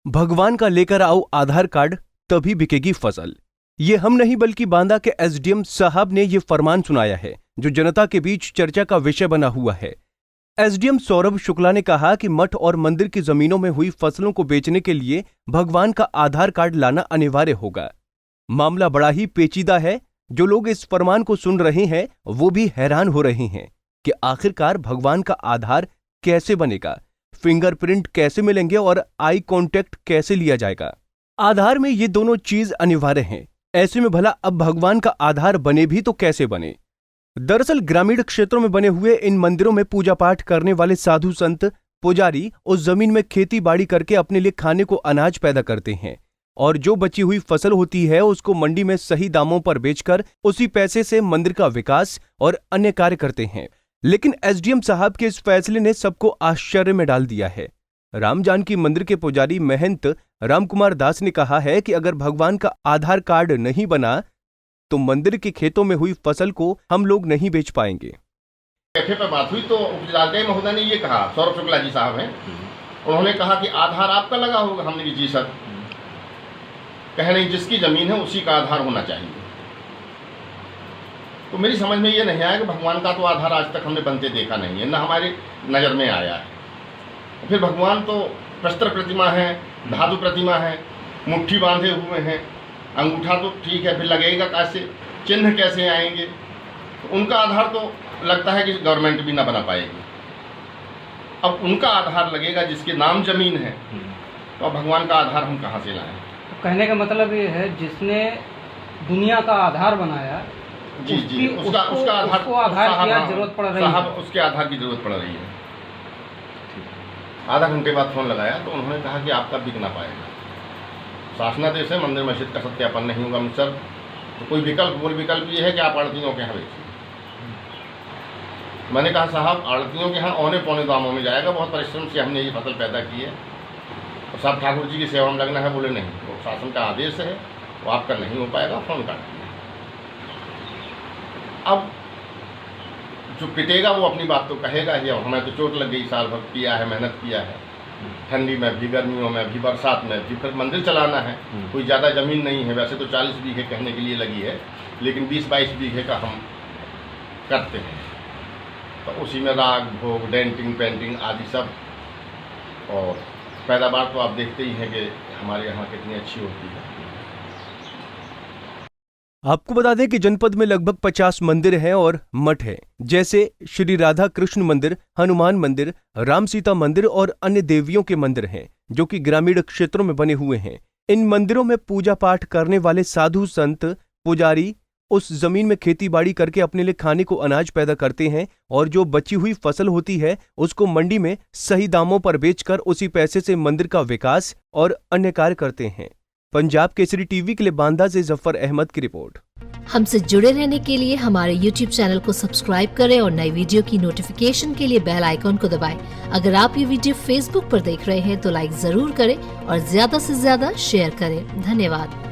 भगवान का लेकर आओ आधार कार्ड, तभी बिकेगी फसल। ये हम नहीं बल्कि बांदा के एसडीएम साहब ने ये फरमान सुनाया है, जो जनता के बीच चर्चा का विषय बना हुआ है। एसडीएम सौरभ शुक्ला ने कहा कि मठ और मंदिर की जमीनों में हुई फसलों को बेचने के लिए भगवान का आधार कार्ड लाना अनिवार्य होगा। मामला बड़ा ही पेचीदा है। जो लोग इस फरमान को सुन रहे हैं वो भी हैरान हो रहे हैं कि आखिरकार भगवान का आधार कैसे बनेगा, फिंगरप्रिंट कैसे मिलेंगे और आई कांटेक्ट कैसे लिया जाएगा। आधार में ये दोनों चीज अनिवार्य हैं। ऐसे में भला अब भगवान का आधार बने भी तो कैसे बने। दरअसल ग्रामीण क्षेत्रों में बने हुए इन मंदिरों में पूजा पाठ करने वाले साधु संत पुजारी उस जमीन में खेती बाड़ी करके अपने लिए खाने को अनाज पैदा करते हैं और जो बची हुई फसल होती है उसको मंडी में सही दामों पर बेचकर उसी पैसे से मंदिर का विकास और अन्य कार्य करते हैं। लेकिन एसडीएम साहब के इस फैसले ने सबको आश्चर्य में डाल दिया है। राम जानकी मंदिर के पुजारी महंत रामकुमार दास ने कहा है कि अगर भगवान का आधार कार्ड नहीं बना तो मंदिर के खेतों में हुई फसल को हम लोग नहीं बेच पाएंगे। कैफे पर बात हुई तो उपजिलाधिकारी महोदय ने ये कहा, सौरभ शुक्ला जी साहब हैं, उन्होंने कहा कि आधार आपका लगा होगा। हमने कि जी सर। कह नहीं, जिसकी जमीन है उसी का आधार होना चाहिए। तो मेरी समझ में ये नहीं आया कि भगवान का तो आधार आज तक हमने बनते देखा नहीं है, न हमारी नज़र में आया है। फिर भगवान तो प्रस्तर प्रतिमा है, धातु प्रतिमा है, मुट्ठी बांधे हुए हैं, अंगूठा तो ठीक है, फिर लगेगा कैसे, चिन्ह कैसे आएंगे। तो उनका आधार तो लगता है कि गवर्नमेंट भी ना बना पाएगी। अब उनका आधार लगेगा जिसके नाम जमीन है, तो अब भगवान का आधार हम कहाँ से लाएं। कहने का मतलब ये है जिसने दुनिया का आधार बनाया, जी उसका आधार उसको आधार की जरूरत पड़ रही है। उसके आधार की जरूरत पड़ रही है। आधा घंटे बाद फोन लगाया तो उन्होंने कहा कि आपका बिक ना पाएगा। शासनादेश है, मंदिर मस्जिद का सत्यापन नहीं होगा सर। तो कोई विकल्प ये है कि आप आड़तियों के यहाँ बेचिए। मैंने कहा साहब, आड़तियों के यहाँ औने पौने दामों में जाएगा। बहुत परिश्रम से हमने ये फसल पैदा की है और साहब ठाकुर जी की सेवा में लगना है। बोले नहीं, वो शासन का आदेश है, वो आपका नहीं हो पाएगा, फोन काट दिया। अब जो पिटेगा वो अपनी बात तो कहेगा ही। अब हमें तो चोट लग गई, साल भर किया है, मेहनत किया है, ठंडी में भी, गर्मियों में भी, बरसात में भी, फिर मंदिर चलाना है। कोई ज़्यादा ज़मीन नहीं है, वैसे तो 40 बीघे कहने के लिए लगी है, लेकिन 20-22 बीघे का हम करते हैं। तो उसी में राग भोग, डेंटिंग पेंटिंग आदि सब, और पैदावार तो आप देखते ही हैं कि हमारे यहाँ कितनी अच्छी होती है। आपको बता दें कि जनपद में लगभग 50 मंदिर हैं और मठ हैं, जैसे श्री राधा कृष्ण मंदिर, हनुमान मंदिर, राम सीता मंदिर और अन्य देवियों के मंदिर हैं, जो कि ग्रामीण क्षेत्रों में बने हुए हैं। इन मंदिरों में पूजा पाठ करने वाले साधु संत पुजारी उस जमीन में खेती बाड़ी करके अपने लिए खाने को अनाज पैदा करते हैं और जो बची हुई फसल होती है उसको मंडी में सही दामों पर बेचकर उसी पैसे से मंदिर का विकास और अन्य कार्य करते हैं। पंजाब केसरी टीवी के लिए बांदा से जफर अहमद की रिपोर्ट। हमसे जुड़े रहने के लिए हमारे YouTube चैनल को सब्सक्राइब करें और नई वीडियो की नोटिफिकेशन के लिए बेल आइकॉन को दबाएं। अगर आप ये वीडियो Facebook पर देख रहे हैं तो लाइक जरूर करें और ज्यादा से ज्यादा शेयर करें। धन्यवाद।